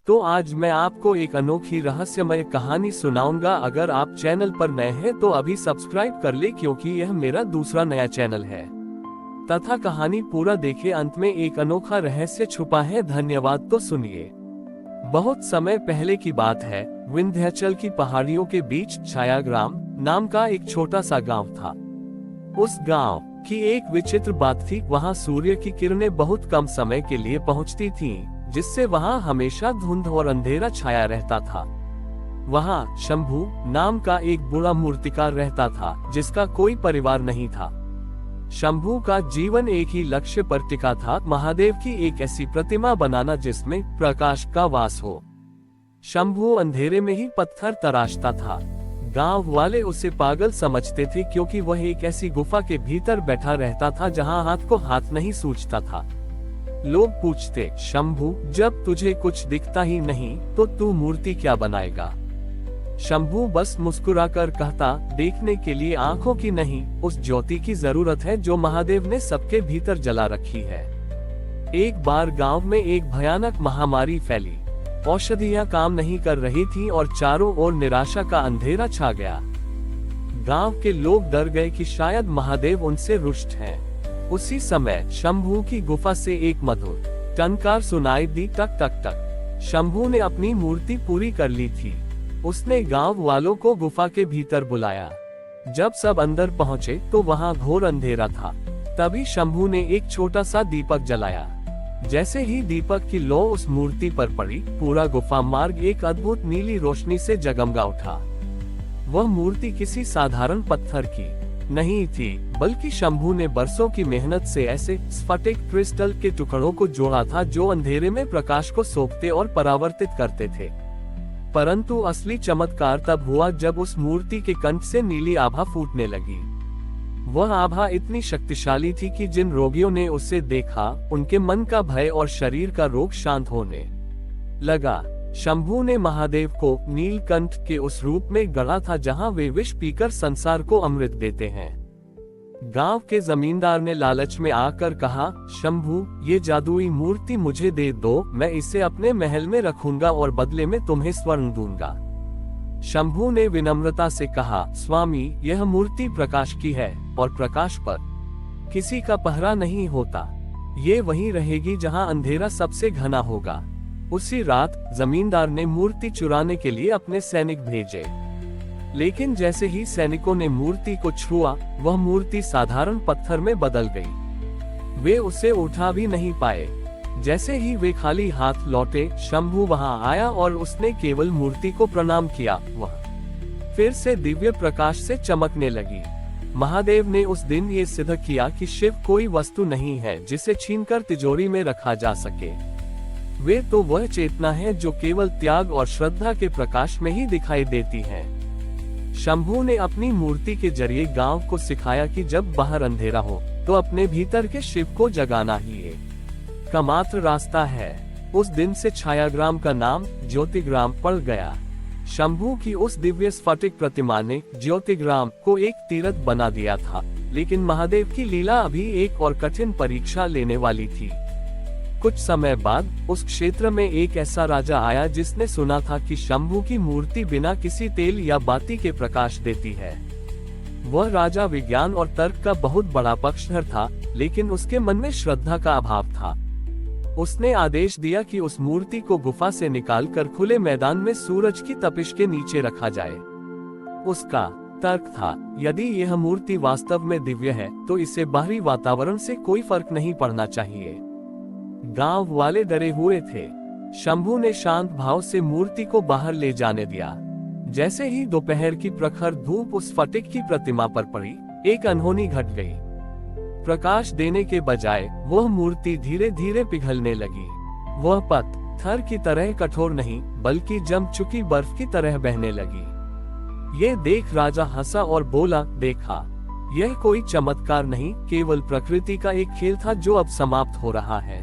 तो आज मैं आपको एक अनोखी रहस्यमय कहानी सुनाऊंगा। अगर आप चैनल पर नए हैं तो अभी सब्सक्राइब कर ले, क्योंकि यह मेरा दूसरा नया चैनल है। तथा कहानी पूरा देखे, अंत में एक अनोखा रहस्य छुपा है। धन्यवाद। तो सुनिए। बहुत समय पहले की बात है। विंध्याचल की पहाड़ियों के बीच छायाग्राम नाम का एक छोटा सा गांव था। उस गांव की एक विचित्र बात थी। वहां सूर्य की किरणें बहुत कम समय के लिए पहुंचती थीं, जिससे वहां हमेशा धुंध और अंधेरा छाया रहता था। वहां शंभू नाम का एक बूढ़ा मूर्तिकार रहता था, जिसका कोई परिवार नहीं था। शंभू का जीवन एक ही लक्ष्य पर टिका था, महादेव की एक ऐसी प्रतिमा बनाना जिसमें प्रकाश का वास हो। शंभू अंधेरे में ही पत्थर तराशता था। गांव वाले उसे पागल समझते थे, क्योंकि वह एक ऐसी गुफा के भीतर बैठा रहता था जहां हाथ को हाथ नहीं सूझता था। लोग पूछते, शंभू, जब तुझे कुछ दिखता ही नहीं तो तू मूर्ति क्या बनाएगा? शंभू बस मुस्कुराकर कहता, देखने के लिए आंखों की नहीं, उस ज्योति की जरूरत है जो महादेव ने सबके भीतर जला रखी है। एक बार गांव में एक भयानक महामारी फैली। औषधियां काम नहीं कर रही थी और चारों ओर निराशा का अंधेरा छा गया। गांव के लोग डर गए कि शायद महादेव उनसे रुष्ट हैं। उसी समय शंभू की गुफा से एक मधुर टंकार सुनाई दी, टक टक टक। शंभू ने अपनी मूर्ति पूरी कर ली थी। उसने गांव वालों को गुफा के भीतर बुलाया। जब सब अंदर पहुंचे तो वहां घोर अंधेरा था। तभी शंभू ने एक छोटा सा दीपक जलाया। जैसे ही दीपक की लौ उस मूर्ति पर पड़ी, पूरा गुफा मार्ग एक अद्भुत नीली रोशनी से जगमगा उठा। वह मूर्ति किसी साधारण पत्थर की नहीं थी, बल्कि शंभू ने बरसों की मेहनत से ऐसे स्फटिक क्रिस्टल के टुकड़ों को जोड़ा था जो अंधेरे में प्रकाश को सोखते और परावर्तित करते थे। परंतु असली चमत्कार तब हुआ जब उस मूर्ति के कंठ से नीली आभा फूटने लगी। वह आभा इतनी शक्तिशाली थी कि जिन रोगियों ने उसे देखा, उनके मन का भय और शरीर का रोग शांत होने लगा। शंभू ने महादेव को नीलकंठ के उस रूप में गढ़ा था जहां वे विष पीकर संसार को अमृत देते हैं। गांव के जमींदार ने लालच में आकर कहा, शंभू, ये जादुई मूर्ति मुझे दे दो, मैं इसे अपने महल में रखूंगा और बदले में तुम्हें स्वर्ण दूंगा। शंभू ने विनम्रता से कहा, स्वामी, यह मूर्ति प्रकाश की है और प्रकाश पर किसी का पहरा नहीं होता। ये वहीं रहेगी जहां अंधेरा सबसे घना होगा। उसी रात जमींदार ने मूर्ति चुराने के लिए अपने सैनिक भेजे, लेकिन जैसे ही सैनिकों ने मूर्ति को छुआ, वह मूर्ति साधारण पत्थर में बदल गई। वे उसे उठा भी नहीं पाए। जैसे ही वे खाली हाथ लौटे, शंभू वहां आया और उसने केवल मूर्ति को प्रणाम किया। वह फिर से दिव्य प्रकाश से चमकने लगी। महादेव ने उस दिन ये सिद्ध किया कि शिव कोई वस्तु नहीं है जिसे छीनकर तिजोरी में रखा जा सके। वे तो वह चेतना है जो केवल त्याग और श्रद्धा के प्रकाश में ही दिखाई देती है। शंभू ने अपनी मूर्ति के जरिए गांव को सिखाया कि जब बाहर अंधेरा हो तो अपने भीतर के शिव को जगाना ही एक मात्र रास्ता है। उस दिन से छायाग्राम का नाम ज्योतिग्राम पड़ गया। शंभू की उस दिव्य स्फटिक प्रतिमा ने ज्योतिग्राम को एक तीर्थ बना दिया था, लेकिन महादेव की लीला अभी एक और कठिन परीक्षा लेने वाली थी। कुछ समय बाद उस क्षेत्र में एक ऐसा राजा आया जिसने सुना था कि शंभू की मूर्ति बिना किसी तेल या बाती के प्रकाश देती है। वह राजा विज्ञान और तर्क का बहुत बड़ा पक्षधर था, लेकिन उसके मन में श्रद्धा का अभाव था। उसने आदेश दिया कि उस मूर्ति को गुफा से निकालकर खुले मैदान में सूरज की तपिश के नीचे रखा जाए। उसका तर्क था, यदि यह मूर्ति वास्तव में दिव्य है तो इसे बाहरी वातावरण से कोई फर्क नहीं पड़ना चाहिए। गांव वाले डरे हुए थे। शंभू ने शांत भाव से मूर्ति को बाहर ले जाने दिया। जैसे ही दोपहर की प्रखर धूप उस स्फटिक की प्रतिमा पर पड़ी, एक अनहोनी घट गई। प्रकाश देने के बजाय वह मूर्ति धीरे धीरे पिघलने लगी। वह पत्थर की तरह कठोर नहीं, बल्कि जम चुकी बर्फ की तरह बहने लगी। ये देख राजा हंसा और बोला, देखा, यह कोई चमत्कार नहीं, केवल प्रकृति का एक खेल था जो अब समाप्त हो रहा है।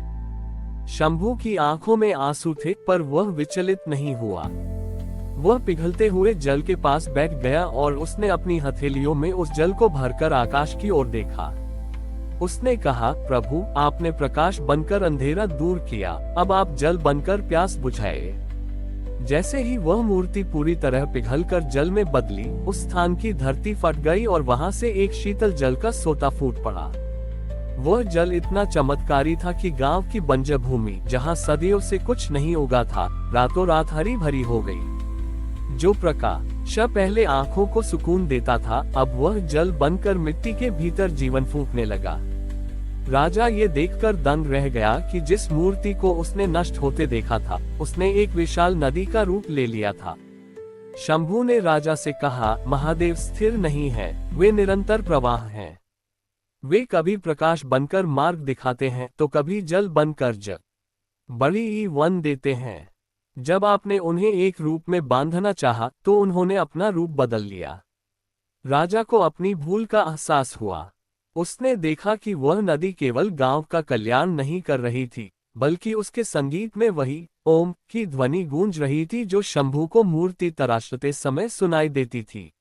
शंभू की आंखों में आंसू थे, पर वह विचलित नहीं हुआ। वह पिघलते हुए जल के पास बैठ गया और उसने अपनी हथेलियों में उस जल को भरकर आकाश की ओर देखा। उसने कहा, प्रभु, आपने प्रकाश बनकर अंधेरा दूर किया, अब आप जल बनकर प्यास बुझाए। जैसे ही वह मूर्ति पूरी तरह पिघलकर जल में बदली, उस स्थान की धरती फट गई और वहां से एक शीतल जल का सोता फूट पड़ा। वह जल इतना चमत्कारी था कि गांव की बंजर भूमि, जहां सदियों से कुछ नहीं उगा था, रातों रात हरी भरी हो गई। जो प्रकाश पहले आंखों को सुकून देता था, अब वह जल बनकर मिट्टी के भीतर जीवन फूंकने लगा। राजा ये देखकर दंग रह गया कि जिस मूर्ति को उसने नष्ट होते देखा था, उसने एक विशाल नदी का रूप ले लिया था। शंभू ने राजा से कहा, महादेव स्थिर नहीं है, वे निरंतर प्रवाह हैं। वे कभी प्रकाश बनकर मार्ग दिखाते हैं, तो कभी जल बनकर जग बड़ी वन देते हैं। जब आपने उन्हें एक रूप में बांधना चाहा, तो उन्होंने अपना रूप बदल लिया। राजा को अपनी भूल का एहसास हुआ। उसने देखा कि वह नदी केवल गांव का कल्याण नहीं कर रही थी, बल्कि उसके संगीत में वही ओम की ध्वनि गूंज रही थी जो शंभू को मूर्ति तराशते समय सुनाई देती थी।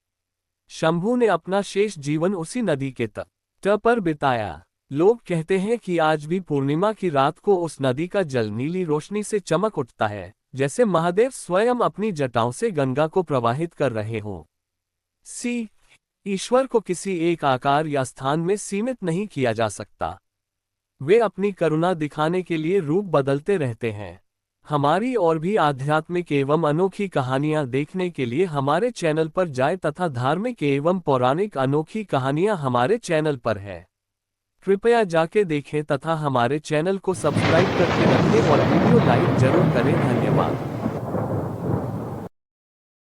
शंभू ने अपना शेष जीवन उसी नदी के तट पर बिताया। लोग कहते हैं कि आज भी पूर्णिमा की रात को उस नदी का जल नीली रोशनी से चमक उठता है, जैसे महादेव स्वयं अपनी जटाओं से गंगा को प्रवाहित कर रहे हों। ईश्वर को किसी एक आकार या स्थान में सीमित नहीं किया जा सकता। वे अपनी करुणा दिखाने के लिए रूप बदलते रहते हैं। हमारी और भी आध्यात्मिक एवं अनोखी कहानियां देखने के लिए हमारे चैनल पर जाएं तथा धार्मिक एवं पौराणिक अनोखी कहानियां हमारे चैनल पर है। कृपया जाके देखें तथा हमारे चैनल को सब्सक्राइब करके रखें और वीडियो लाइक जरूर करें। धन्यवाद।